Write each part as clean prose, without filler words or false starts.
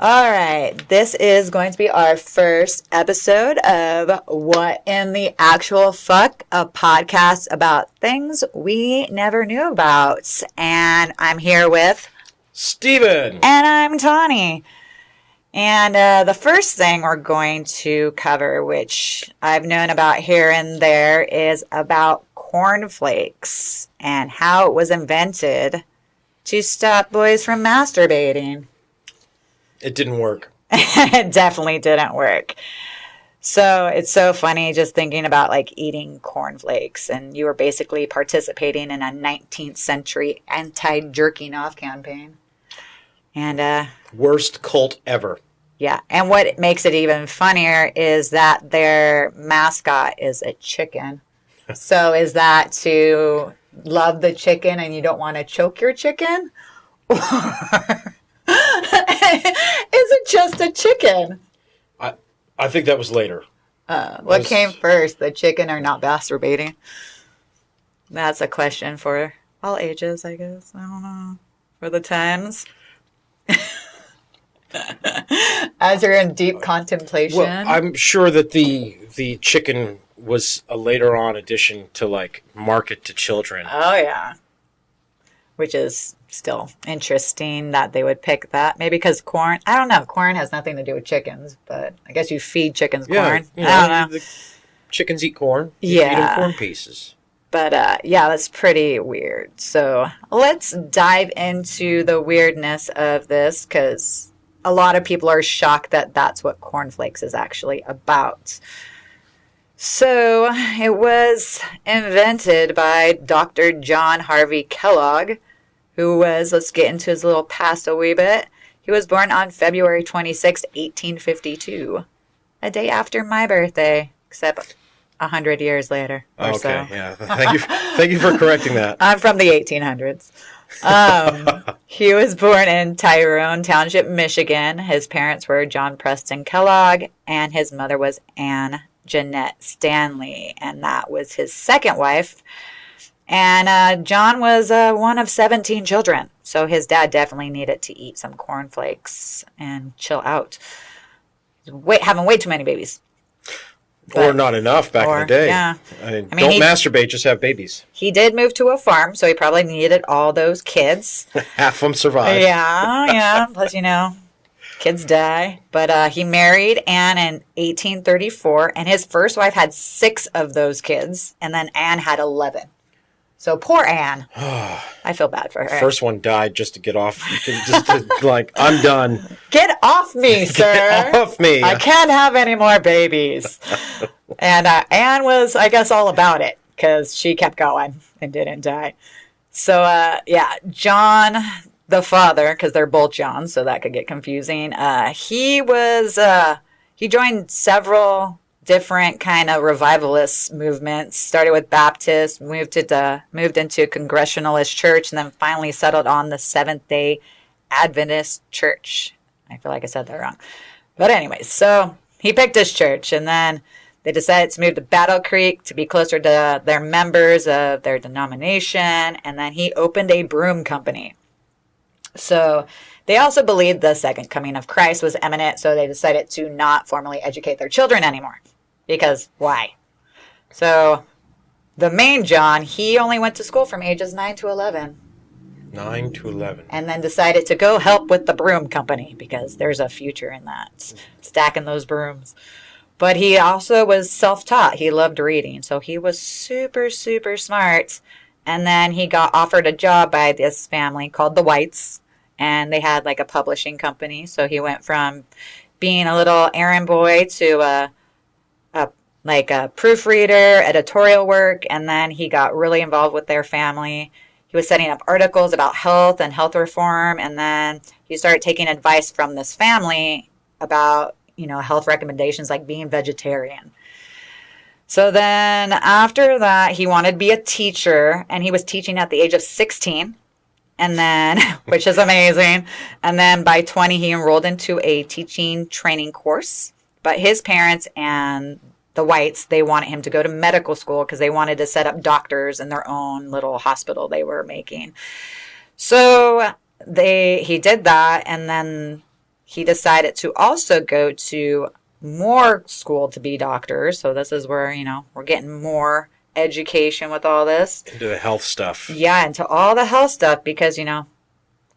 All right, this is going to be our first episode of What in the Actual Fuck, a podcast about things we never knew about. And I'm here with Steven. And I'm Tawny. And the first thing we're going to cover, which I've known about here and there, is about cornflakes and how it was invented to stop boys from masturbating. It didn't work. It definitely didn't work. So it's so funny just thinking about like eating cornflakes, and you were basically participating in a 19th century anti-jerking off campaign. And worst cult ever. Yeah, and what makes it even funnier is that their mascot is a chicken. So is that to love the chicken and you don't want to choke your chicken? Or is it just a chicken? I think that was later. What came first, the chicken or not masturbating? That's a question for all ages, I guess. I don't know. For the times. As you're in deep contemplation. Well, I'm sure that the chicken was a later on addition to like market to children. Oh, yeah. Which is still interesting that they would pick that. Maybe because corn, I don't know, corn has nothing to do with chickens, but I guess you feed chickens corn. You know, I don't know. The chickens eat corn. You feed them corn pieces. But yeah, that's pretty weird. So let's dive into the weirdness of this, because a lot of people are shocked that that's what cornflakes is actually about. So it was invented by Dr. John Harvey Kellogg, who was, let's get into his little past a wee bit. He was born on February 26, 1852, a day after my birthday, except 100 years later or so. Okay, yeah. Thank you for correcting that. I'm from the 1800s. He was born in Tyrone Township, Michigan. His parents were John Preston Kellogg, and his mother was Anne Jeanette Stanley, and that was his second wife. And John was one of 17 children, so his dad definitely needed to eat some cornflakes and chill out. Having way too many babies. Or not enough back in the day. Yeah. I mean, don't masturbate, just have babies. He did move to a farm, so he probably needed all those kids. Half of them survived. Yeah. Plus, kids die. But he married Anne in 1834, and his first wife had 6 of those kids, and then Anne had 11. So poor Anne. I feel bad for her. First one died just to get off. I'm done. Get off me, sir. Get off me. I can't have any more babies. And Anne was, I guess, all about it because she kept going and didn't die. So, John, the father, because they're both Johns, so that could get confusing. He joined several different kind of revivalist movements. Started with Baptist, moved into Congregationalist Church, and then finally settled on the Seventh-day Adventist Church. I feel like I said that wrong. But anyways, so he picked his church, and then they decided to move to Battle Creek to be closer to their members of their denomination, and then he opened a broom company. So they also believed the second coming of Christ was imminent, so they decided to not formally educate their children anymore. Because why? So the main John, he only went to school from ages 9 to 11. 9 to 11. And then decided to go help with the broom company because there's a future in that, stacking those brooms. But he also was self-taught. He loved reading. So he was super, super smart. And then he got offered a job by this family called the Whites. And they had like a publishing company. So he went from being a little errand boy to a proofreader, editorial work, and then he got really involved with their family. He was setting up articles about health and health reform, and then he started taking advice from this family about, health recommendations like being vegetarian. So then after that, he wanted to be a teacher, and he was teaching at the age of 16. And then, which is amazing. And then by 20, he enrolled into a teaching training course. But his parents and the Whites, they wanted him to go to medical school because they wanted to set up doctors in their own little hospital they were making. So he did that, and then he decided to also go to more school to be doctors. So this is where, we're getting more education with all this. Into the health stuff. Yeah, into all the health stuff because,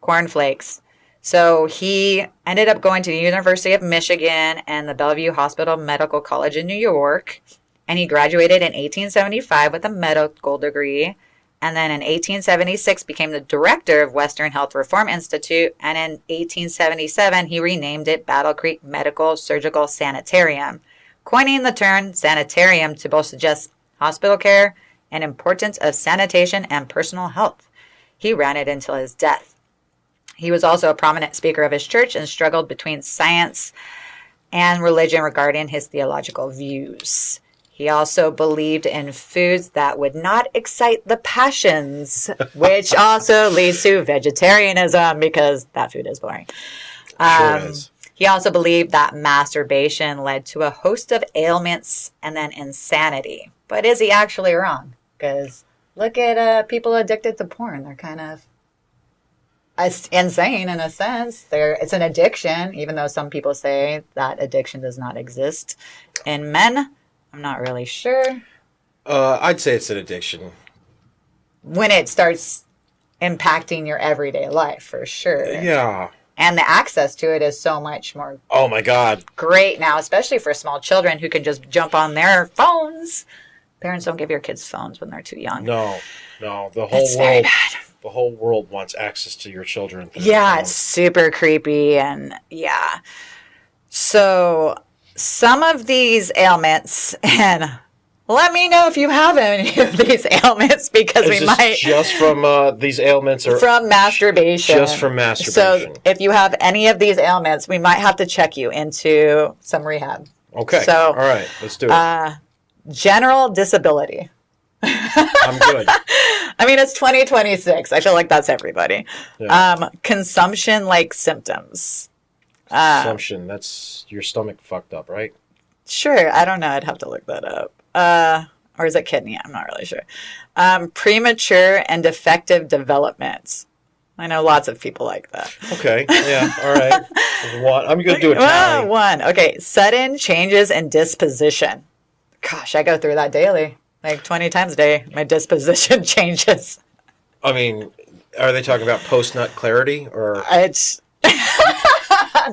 cornflakes. So he ended up going to the University of Michigan and the Bellevue Hospital Medical College in New York. And he graduated in 1875 with a medical degree. And then in 1876 became the director of Western Health Reform Institute. And in 1877, he renamed it Battle Creek Medical Surgical Sanitarium, coining the term sanitarium to both suggest hospital care and importance of sanitation and personal health. He ran it until his death. He was also a prominent speaker of his church and struggled between science and religion regarding his theological views. He also believed in foods that would not excite the passions, which also leads to vegetarianism because that food is boring. Sure is. He also believed that masturbation led to a host of ailments and then insanity. But is he actually wrong? Because look at people addicted to porn. They're kind of insane in a sense. It's an addiction, even though some people say that addiction does not exist in men. I'm not really sure. I'd say it's an addiction. When it starts impacting your everyday life, for sure. Yeah. And the access to it is so much more Oh, my God. great now, especially for small children who can just jump on their phones. Parents, don't give your kids phones when they're too young. No. The That's very bad. The whole world wants access to your children. Yeah, it's super creepy. And yeah. So some of these ailments, and let me know if you have any of these ailments because Is we this might. just from these ailments or From masturbation. just from masturbation? So if you have any of these ailments, we might have to check you into some rehab. Okay. So, all right, let's do it. General disability. I'm good. I mean, it's 2026. I feel like that's everybody. Yeah. Consumption-like symptoms. Consumption. That's your stomach fucked up, right? Sure. I don't know. I'd have to look that up. Or is it kidney? I'm not really sure. Premature and defective development. I know lots of people like that. Okay. Yeah. All right. One. I'm going to do a tally. One. Okay. Sudden changes in disposition. Gosh, I go through that daily. Like 20 times a day, my disposition changes. I mean, are they talking about post-nut clarity or? It's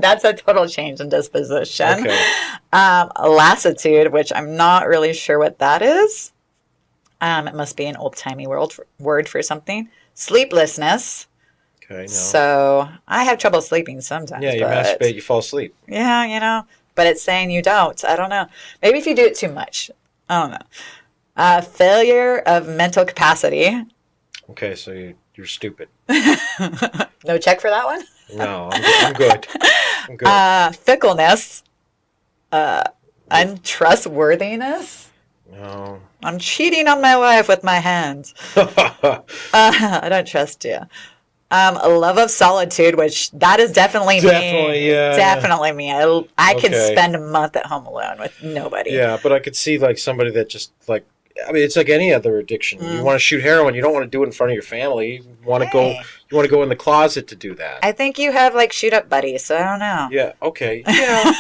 that's a total change in disposition. Okay. Lassitude, which I'm not really sure what that is. It must be an old-timey word for something. Sleeplessness. Okay. No. So I have trouble sleeping sometimes. Yeah, you but, masturbate, you fall asleep. Yeah, but it's saying you don't. I don't know. Maybe if you do it too much. I don't know. Failure of mental capacity. Okay, so you're stupid. No check for that one? No, I'm good. I'm good. Fickleness. Untrustworthiness. No. I'm cheating on my wife with my hands. I don't trust you. A love of solitude, which that is definitely me. Definitely, yeah. Definitely me. I could Okay. spend a month at home alone with nobody. Yeah, but I could see like somebody that just like, I mean, it's like any other addiction. You want to shoot heroin, you don't want to do it in front of your family. You want to Hey. go in the closet to do that. I think you have like shoot up buddies, so I don't know. Yeah. Okay. Yeah.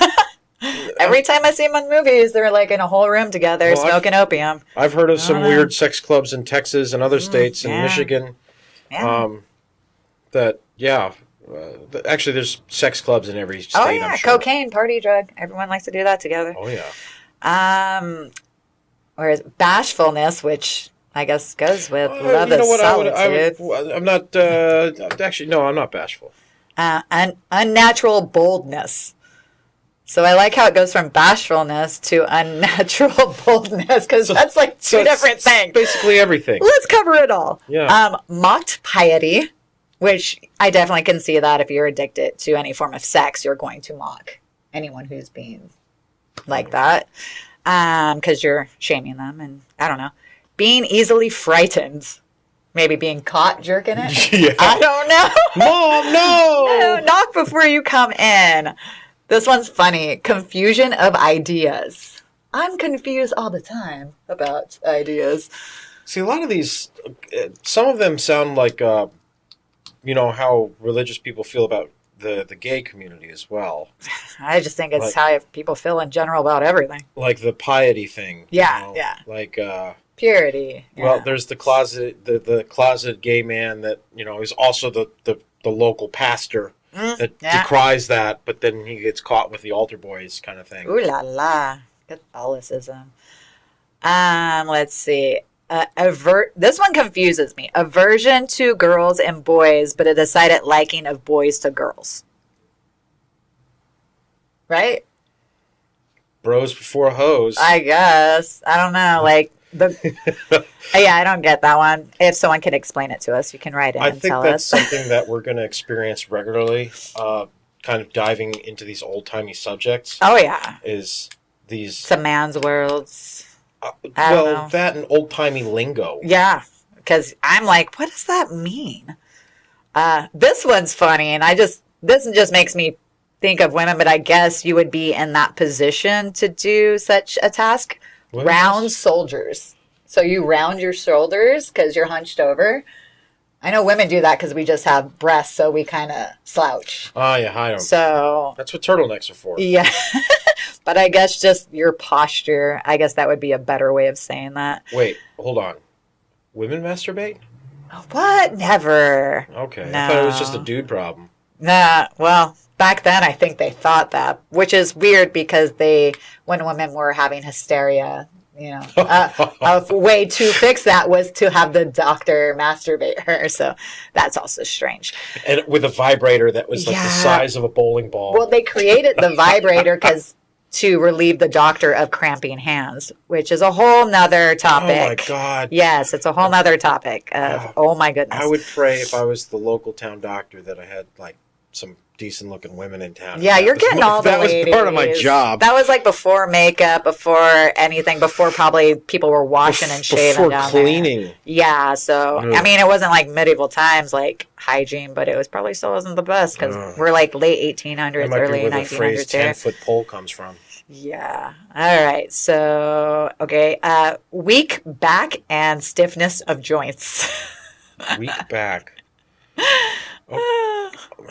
Every time I see them in movies, they're like in a whole room together Well, smoking opium. I've heard of some don't know. weird sex clubs in Texas and other states and yeah. Michigan. Yeah. Actually, there's sex clubs in every state. Oh yeah, I'm sure. cocaine, party drug. Everyone likes to do that together. Oh yeah. Whereas bashfulness, which I guess goes with love you know of what? solitude. I'm not. Actually, no, I'm not bashful. Unnatural boldness. So I like how it goes from bashfulness to unnatural boldness because that's like two different things. Basically everything. Let's cover it all. Yeah. Mocked piety, which I definitely can see that if you're addicted to any form of sex, you're going to mock anyone who's being like that because you're shaming them. And I don't know. Being easily frightened. Maybe being caught jerking it. Yeah. I don't know. Mom, no! No, knock before you come in. This one's funny. Confusion of ideas. I'm confused all the time about ideas. See, a lot of these, some of them sound like, how religious people feel about the gay community as well. I just think it's Like, how people feel in general about everything. like the piety thing. Yeah, yeah. Like, Purity. well, Yeah. there's the closet gay man that is also the local pastor that Yeah. decries that, but then he gets caught with the altar boys kind of thing. Ooh la la. Catholicism. Let's see. This one confuses me. Aversion to girls and boys, but a decided liking of boys to girls. Right? Bros before hoes. I guess. I don't know. Like yeah, I don't get that one. If someone can explain it to us, you can write in I and think tell that's us. something that we're going to experience regularly. Kind of diving into these old timey subjects Oh yeah. is these. It's a man's world. I don't know. That and old timey lingo. Yeah, because I'm like, what does that mean? This one's funny, and this just makes me think of women, but I guess you would be in that position to do such a task. What Round is- shoulders. So you round your shoulders because you're hunched over. I know women do that because we just have breasts, so we kind of slouch. Oh, yeah, hide 'em. So, That's what turtlenecks are for. yeah. But I guess just your posture, I guess that would be a better way of saying that. Wait, hold on. Women masturbate? What? Never. Okay. No. I thought it was just a dude problem. Nah, well, back then I think they thought that, which is weird because when women were having hysteria, a way to fix that was to have the doctor masturbate her. So that's also strange. And with a vibrator that was like Yeah. the size of a bowling ball. Well, they created the vibrator to relieve the doctor of cramping hands, which is a whole nother topic. Oh my God. Yes, it's a whole nother topic of, oh my goodness. I would pray if I was the local town doctor that I had like some decent looking women in town. Yeah, you're getting all the That was ladies. part of my job. That was like before makeup, before anything, before probably people were washing and shaving Before down cleaning. there. Yeah, so Ugh. I mean, it wasn't like medieval times, like hygiene, but it was probably still wasn't the best because Ugh. we're like late That 1800s, might be early where the phrase 1900s here. 10-foot pole comes from. Yeah. All right. So okay, weak back and stiffness of joints. Weak back.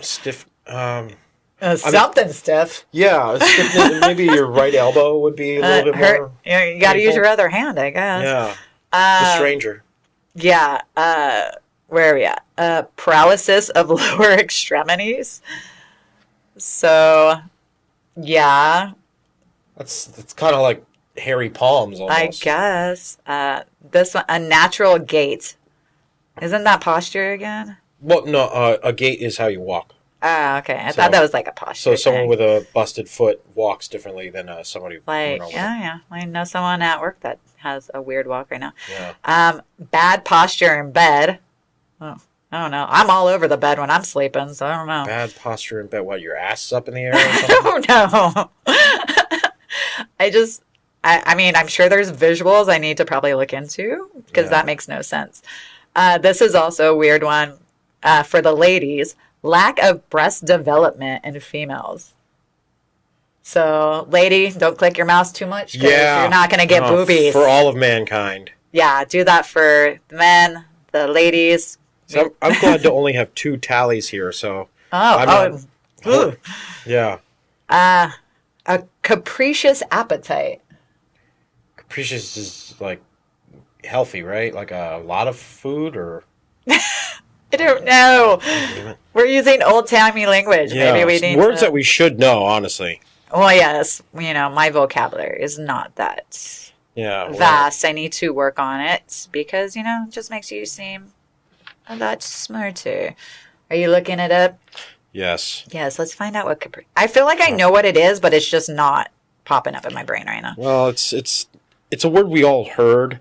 Stiff. Something stiff. Yeah, stiffness, maybe your right elbow would be a little bit more. You got to use painful. your other hand, I guess. Yeah, the stranger. Yeah. Where are we at? Paralysis of lower extremities. So, yeah, That's kind of like hairy palms almost. I guess. This one, a natural gait. Isn't that posture again? Well, no, a gait is how you walk. Oh, okay. I So- thought that was like a posture. So someone thing. with a busted foot walks differently than somebody. Like, normal. yeah. I know someone at work that has a weird walk right now. Yeah. Bad posture in bed. Oh, I don't know. I'm all over the bed when I'm sleeping, so I don't know. Bad posture in bed. What? Your ass is up in the air or I something? don't know. I mean, I'm sure there's visuals I need to probably look into because Yeah. that makes no sense. This is also a weird one for the ladies. Lack of breast development in females. So, lady, don't click your mouse too much because Yeah. you're not going to get No, boobies. for all of mankind. Yeah, do that for the men, the ladies. So I'm glad to only have 2 tallies here. So Oh, ooh. yeah, A capricious appetite. capricious is like healthy, right? Like a lot of food, or I don't know. We're using old-timey language. yeah, Maybe we need words to... that we should know. Honestly, Well, yes. My vocabulary is not that yeah, well, vast. I need to work on it because, it just makes you seem a lot smarter. Are you looking it up? yes. Yes, let's find out what I feel like I know what it is, but it's just not popping up in my brain right now. Well, it's a word we all heard.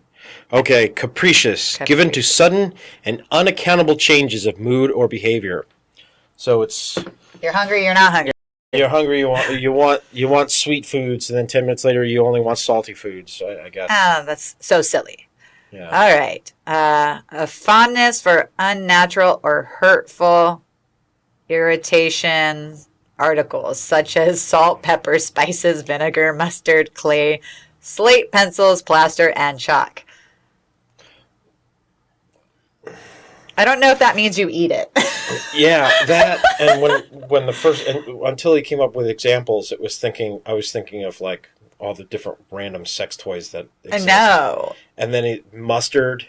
Okay, capricious, given to sudden and unaccountable changes of mood or behavior. So it's You're hungry, you're not hungry. you're hungry, you want sweet foods, and then 10 minutes later you only want salty foods. I guess. That's so silly. Yeah. All right. A fondness for unnatural or hurtful irritation articles such as salt, pepper, spices, vinegar, mustard, clay, slate, pencils, plaster, and chalk. I don't know if that means you eat it. Yeah, that, and when the first, until he came up with examples, I was thinking of like all the different random sex toys that exist. I know. And then mustard.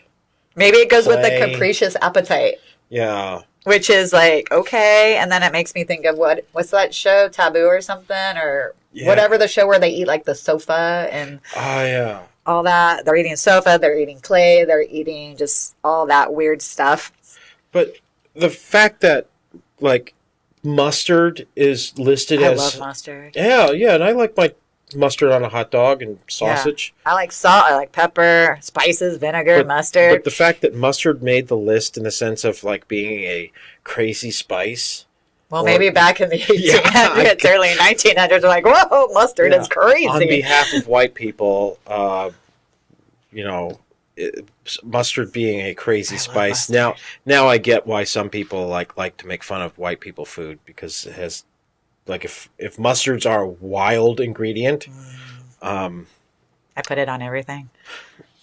Maybe it goes play. with the capricious appetite. Yeah. Which is like, okay, and then it makes me think of what's that show, Taboo or something, or whatever the show where they eat like the sofa and all that. They're eating sofa, they're eating clay, they're eating just all that weird stuff. But the fact that like mustard is listed I as... love mustard. Yeah, and I like my mustard on a hot dog and sausage. Yeah. I like salt, I like pepper, spices, vinegar, mustard. But the fact that mustard made the list in the sense of like being a crazy spice. Well, maybe back in the 1800s, early 1900s, we're like, whoa, mustard is crazy. On behalf of white people, mustard being a crazy spice. Now I get why some people like to make fun of white people food, because it has... Like if mustards are a wild ingredient, I put it on everything.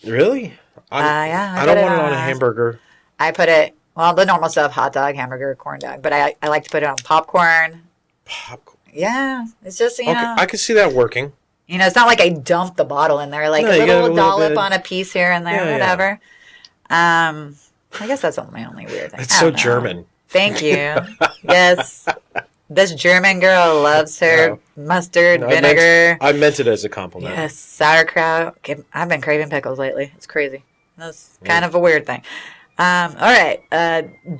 Really? I don't want it on a hamburger. I put it, well, the normal stuff: hot dog, hamburger, corn dog. But I like to put it on popcorn. Popcorn. Yeah, it's just you know. I can see that working. You know, it's not like I dump the bottle in there. Like a little dollop on a piece here and there, whatever. Yeah. I guess that's my only weird thing. It's so German. Thank you. Yes. This German girl loves her mustard, vinegar. I meant it as a compliment. Yes, sauerkraut. I've been craving pickles lately. It's crazy. That's kind of a weird thing. All right.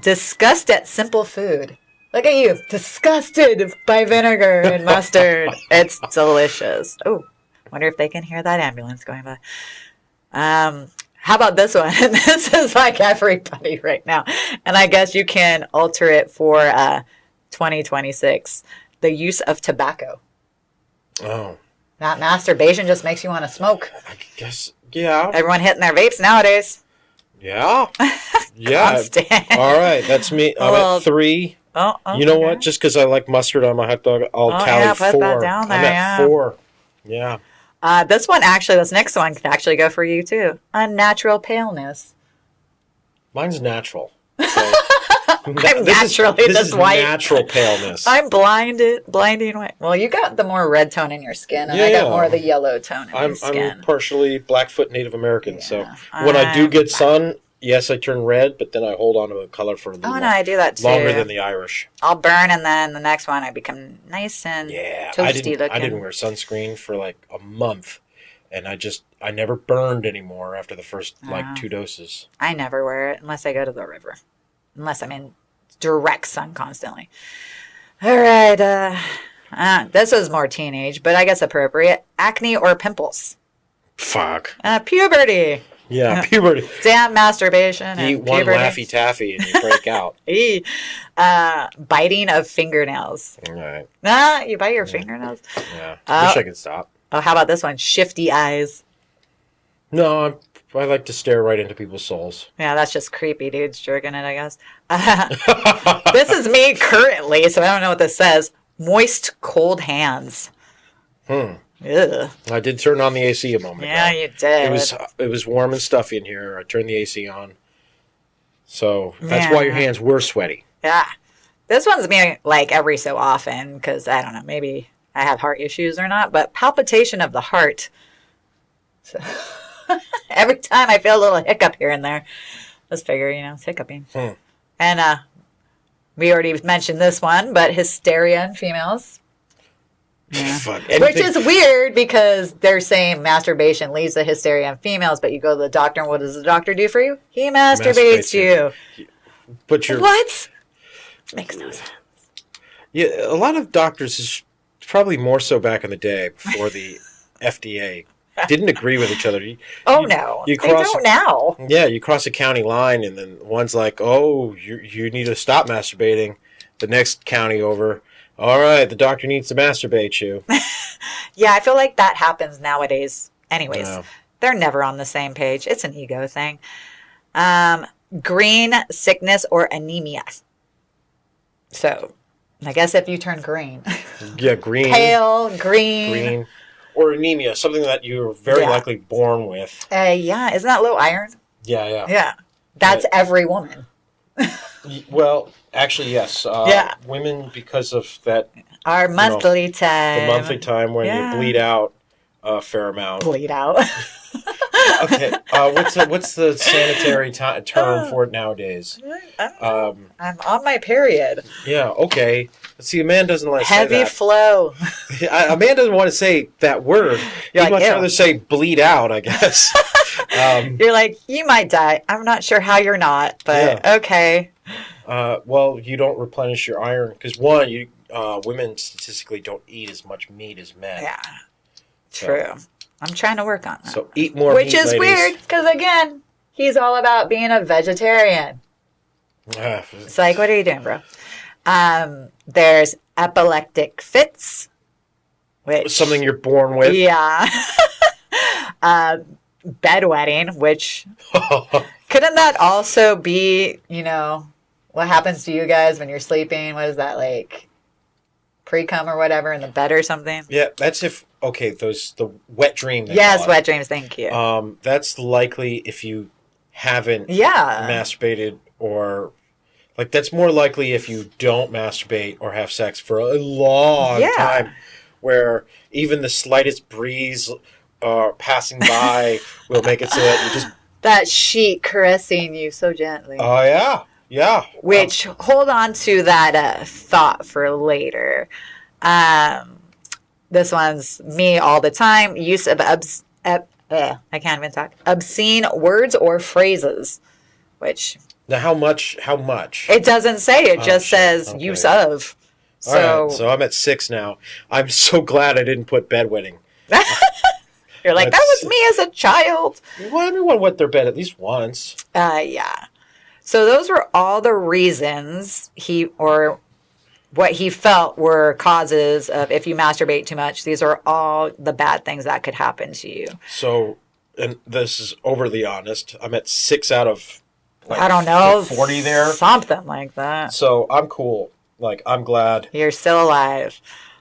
Disgust at simple food. Look at you. Disgusted by vinegar and mustard. It's delicious. Oh, wonder if they can hear that ambulance going by. How about this one? This is like everybody right now. And I guess you can alter it for... 2026, the use of tobacco. Oh. That masturbation just makes you want to smoke. I guess, yeah. Everyone hitting their vapes nowadays. Yeah. Yeah. Constant. All right, that's me. I'm at 3. Oh, you know what? Just because I like mustard on my hot dog, I'll tally 4. Put that down there, I'm at 4. Yeah. This next one could actually go for you too. Unnatural paleness. Mine's natural. So. I'm naturally this white. Natural paleness. I'm blinding white. Well, you got the more red tone in your skin, and I got more of the yellow tone in my skin. I'm partially Blackfoot Native American, so when I do get sun, yes, I turn red, but then I hold on to the color for a little I do that too. Longer than the Irish. I'll burn, and then the next one I become nice and toasty looking. I didn't wear sunscreen for like a month, and I never burned anymore after the first 2 doses. I never wear it unless I go to the river. Unless I'm in direct sun constantly. All right. This is more teenage, but I guess appropriate. Acne or pimples? Fuck. Puberty. Yeah, puberty. Damn masturbation. You eat one Laffy Taffy and you break out. Biting of fingernails. All right. You bite your fingernails? Yeah. Wish I could stop. Oh, how about this one? Shifty eyes. No, I like to stare right into people's souls. Yeah, that's just creepy dudes jerking it, I guess. This is me currently, so I don't know what this says. Moist, cold hands. Ugh. I did turn on the AC a moment ago. Yeah, you did. It was warm and stuffy in here. I turned the AC on. So that's why your hands were sweaty. Yeah. This one's me like every so often because, I don't know, maybe I have heart issues or not, but palpitation of the heart. So... Every time I feel a little hiccup here and there. Let's figure, it's hiccuping. And we already mentioned this one, but hysteria in females. Yeah. Which is weird because they're saying masturbation leads to hysteria in females, but you go to the doctor and what does the doctor do for you? He masturbates you. But What? Makes no sense. Yeah, a lot of doctors, is probably more so back in the day before the FDA didn't agree with each other. They don't now. Yeah, you cross a county line, and then one's like, "Oh, you need to stop masturbating." The next county over, all right, the doctor needs to masturbate you. Yeah, I feel like that happens nowadays. Anyways, they're never on the same page. It's an ego thing. Green, sickness, or anemia. So, I guess if you turn green. Yeah, green. Pale, green. Or anemia, something that you're very likely born with. Yeah, isn't that low iron? Yeah. Yeah, that's every woman. Well, actually, yes. Yeah. Women, because of that, Our monthly the time. monthly time when you bleed out a fair amount. Bleed out. Okay. What's the sanitary term for it nowadays? I don't know. I'm on my period. Yeah. Okay. See, a man doesn't like Heavy say that. flow. A man doesn't want to say that word. You're He'd like, much ew. rather say bleed out, I guess. You're like, you might die. I'm not sure how you're not, but okay. Well, you don't replenish your iron because one, women statistically don't eat as much meat as men. Yeah, true. I'm trying to work on that. So eat more Which meat, is ladies. weird, because again, he's all about being a vegetarian. It's like, what are you doing, bro? There's epileptic fits. Which, something you're born with. Yeah. Bedwetting, which couldn't that also be, what happens to you guys when you're sleeping? What is that, like pre-cum or whatever in the bed or something? Yeah, that's the wet dream. Yes, wet dreams, thank you. That's likely if you haven't Yeah. masturbated or like that's more likely if you don't masturbate or have sex for a long time where even the slightest breeze passing by will make it so that you just that sheet caressing you so gently. Oh yeah. Which hold on to that thought for later. This one's me all the time. Use of I can't even talk. Obscene words or phrases. Which now how much? It doesn't say. It just says use of. So, all right, so I'm at 6 now. I'm so glad I didn't put bedwetting. You're like, that was me as a child. Well, everyone wet their bed at least once. Yeah. So those were all the reasons what he felt were causes of if you masturbate too much. These are all the bad things that could happen to you. So, and this is overly honest. I'm at 6 out of I don't know, 40 there. Something like that. So I'm cool. Like, I'm glad. You're still alive.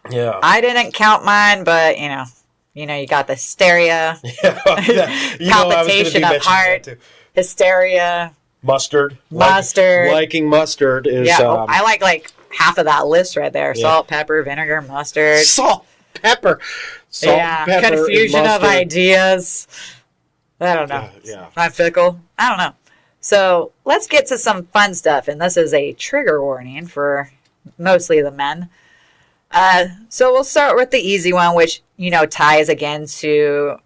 Yeah. I didn't count mine, but, you got the hysteria. Palpitation of heart. Hysteria. Mustard. Liking mustard is... Yeah, I like half of that list right there. Yeah. Salt, pepper, vinegar, mustard. Salt, pepper. Pepper, confusion of ideas. I don't know. Yeah. I'm fickle. I don't know. So let's get to some fun stuff. And this is a trigger warning for mostly the men. So we'll start with the easy one, which, ties again to,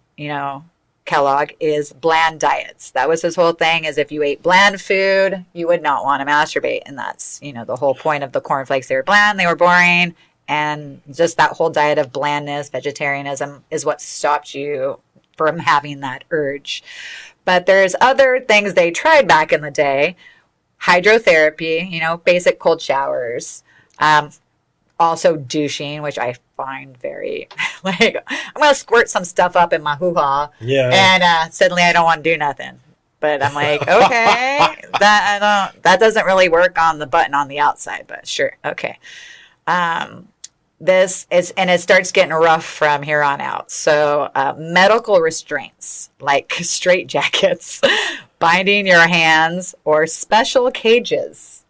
Kellogg, is bland diets. That was his whole thing, is if you ate bland food, you would not want to masturbate. And that's, the whole point of the cornflakes. They were bland, they were boring. And just that whole diet of blandness, vegetarianism, is what stopped you from having that urge. But there's other things they tried back in the day. Hydrotherapy, basic cold showers. Also douching, which I find very, I'm going to squirt some stuff up in my hoo-ha. Yeah. And suddenly I don't want to do nothing. But I'm like, okay, that doesn't really work on the button on the outside, but sure, okay. It starts getting rough from here on out. So medical restraints, like straitjackets, binding your hands, or special cages.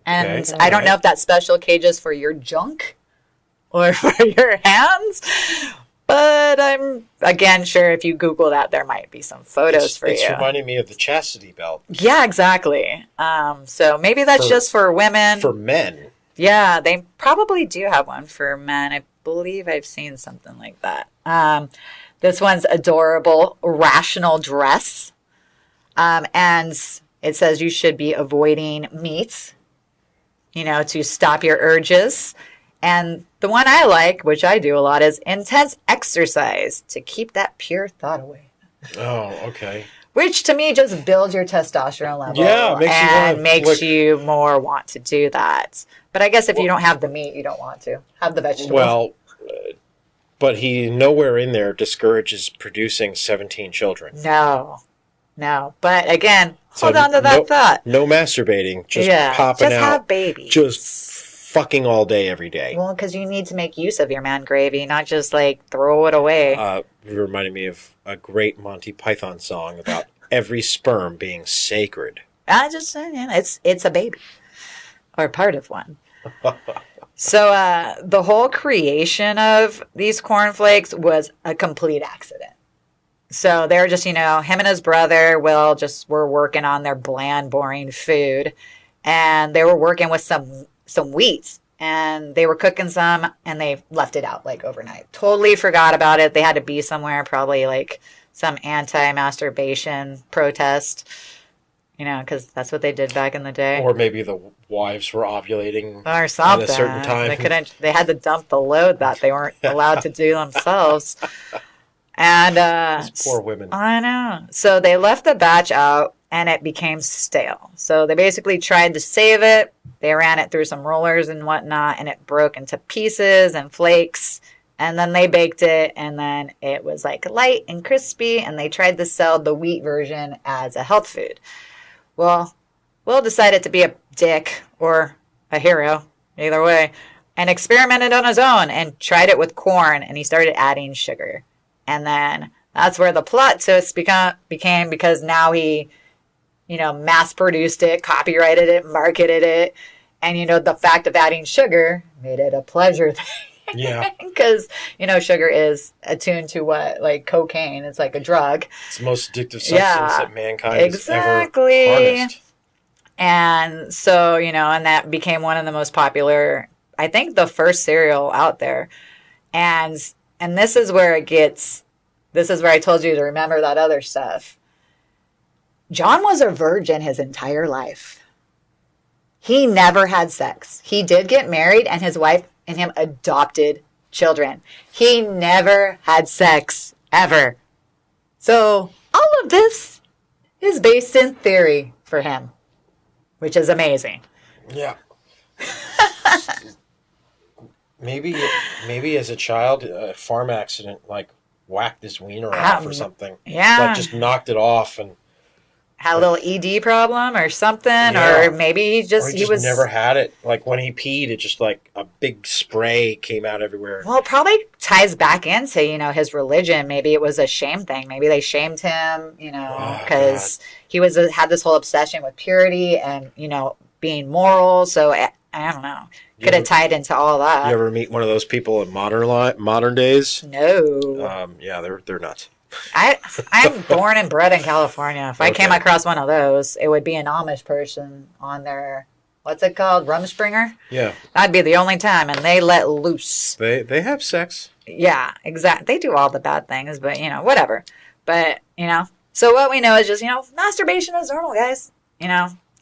And okay, I don't know if that special cage is for your junk or for your hands, but I'm, again, sure if you Google that, there might be some photos for you. It's reminding me of the chastity belt. Yeah, exactly. So maybe that's just for women. For men. Yeah, they probably do have one for men. I believe I've seen something like that. This one's adorable, rational dress. And it says you should be avoiding meat, to stop your urges. And the one I like, which I do a lot, is intense exercise to keep that pure thought away. Oh, okay. Which to me just builds your testosterone level. Yeah, makes you more want to do that. But I guess if you don't have the meat, you don't want to have the vegetables. Well, but he nowhere in there discourages producing 17 children. No. But again, hold on to that thought. No masturbating. Just popping out. Just have babies. Just fucking all day, every day. Well, because you need to make use of your man gravy, not just throw it away. It reminded me of a great Monty Python song about every sperm being sacred. I just, it's a baby or part of one. So the whole creation of these cornflakes was a complete accident. So they were just, him and his brother, Will, just were working on their bland, boring food. And they were working with some wheat. And they were cooking some, and they left it out, like, overnight. Totally forgot about it. They had to be somewhere, probably, like, some anti-masturbation protest. Because that's what they did back in the day. Or maybe the wives were ovulating or something. At a certain time. They had to dump the load that they weren't allowed to do themselves. And these poor women. I know. So they left the batch out, and it became stale. So they basically tried to save it. They ran it through some rollers and whatnot, and it broke into pieces and flakes. And then they baked it, and then it was like light and crispy, and they tried to sell the wheat version as a health food. Well, Will decided to be a dick or a hero, either way, and experimented on his own and tried it with corn, and he started adding sugar. And then that's where the plot twist became, because now he, mass-produced it, copyrighted it, marketed it, and, the fact of adding sugar made it a pleasure thing. Yeah. Because, sugar is attuned to what? Like cocaine. It's like a drug. It's the most addictive substance that mankind has ever harnessed. And so, and that became one of the most popular, I think the first cereal out there. And this is where this is where I told you to remember that other stuff. John was a virgin his entire life. He never had sex. He did get married, and his wife and him adopted children. He never had sex, ever. So all of this is based in theory for him, which is amazing. Yeah. Maybe as a child, a farm accident, like, whacked his wiener off or something. Yeah. Like, just knocked it off and... Had a little ED problem or something, or maybe he just never had it. Like, when he peed, it just, like, a big spray came out everywhere. Well, it probably ties back into, his religion. Maybe it was a shame thing. Maybe they shamed him, because he had this whole obsession with purity and, being moral. So, I don't know. Could have tied into all that. You ever meet one of those people in modern days? No. Yeah, they're nuts. I'm born and bred in California. If I came across one of those, it would be an Amish person on their, what's it called, Rumspringer? Yeah. That'd be the only time, and they let loose. They have sex. Yeah, exactly. They do all the bad things, but, whatever. But, so what we know is just, masturbation is normal, guys.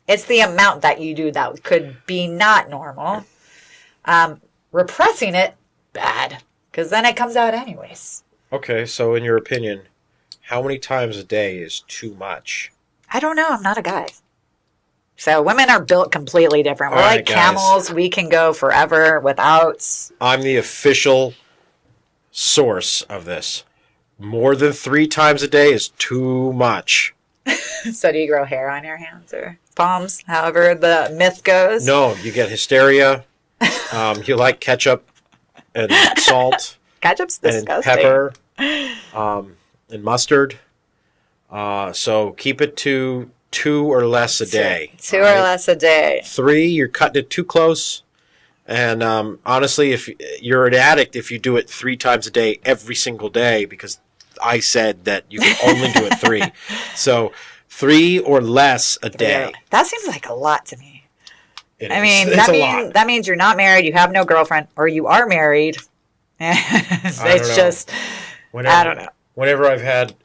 It's the amount that you do that could be not normal. Repressing it, bad, because then it comes out anyways. Okay, so in your opinion, how many times a day is too much? I don't know. I'm not a guy. So women are built completely different. We're like camels. We can go forever without... I'm the official source of this. More than 3 times a day is too much. So do you grow hair on your hands or palms? However the myth goes? No, you get hysteria. You like ketchup and salt. Ketchup's disgusting. And pepper, and mustard. So keep it to 2 or less a day. 2 or less a day. 3, you're cutting it too close. And honestly, if you're an addict, if you do it 3 times a day, every single day, because I said that you can only do it 3. So 3 or less a day. That seems like a lot to me. That means you're not married, you have no girlfriend, or you are married. It's just, I don't know. Whenever I've had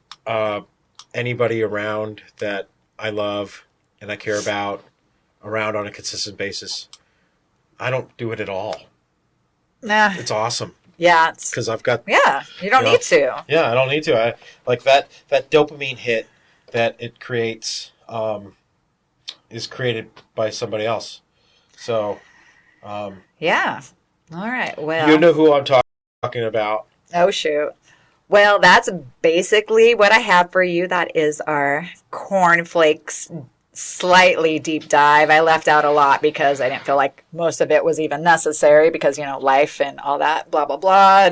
anybody around that I love and I care about around on a consistent basis, I don't do it at all. Nah. It's awesome. Yeah. Because I've got... Yeah, you don't need to. Yeah, I don't need to. I like that dopamine hit that it creates is created by somebody else. So... yeah. All right. Well... You know who I'm talking about. Oh, shoot. Well, that's basically what I have for you. That is our cornflakes slightly deep dive. I left out a lot because I didn't feel like most of it was even necessary because, life and all that, blah, blah, blah.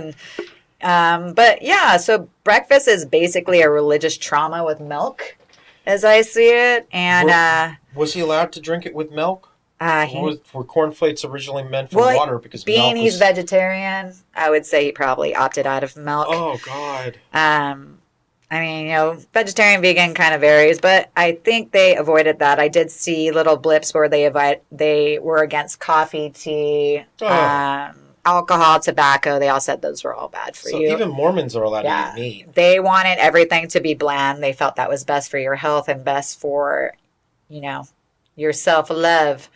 And, but yeah, so breakfast is basically a religious trauma with milk. as I see it. And was he allowed to drink it with milk? Were cornflakes originally meant for water? Because being he's vegetarian, I would say he probably opted out of milk. Oh God. I mean, vegetarian, vegan kind of varies, but I think they avoided that. I did see little blips where they were against coffee, tea, alcohol, tobacco. They all said those were all bad for you. So even Mormons are allowed to eat meat. They wanted everything to be bland. They felt that was best for your health and best for, your self-love.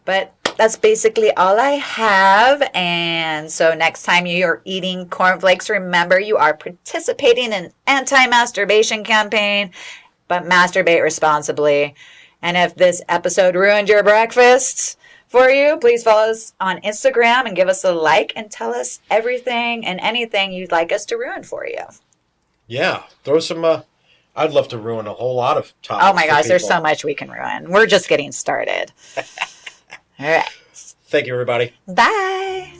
But that's basically all I have. And so next time you're eating cornflakes, remember you are participating in an anti-masturbation campaign, but masturbate responsibly. And if this episode ruined your breakfast for you, please follow us on Instagram and give us a like and tell us everything and anything you'd like us to ruin for you. Yeah, throw some... I'd love to ruin a whole lot of topics. Oh my gosh, there's so much we can ruin. We're just getting started. All right. Thank you, everybody. Bye.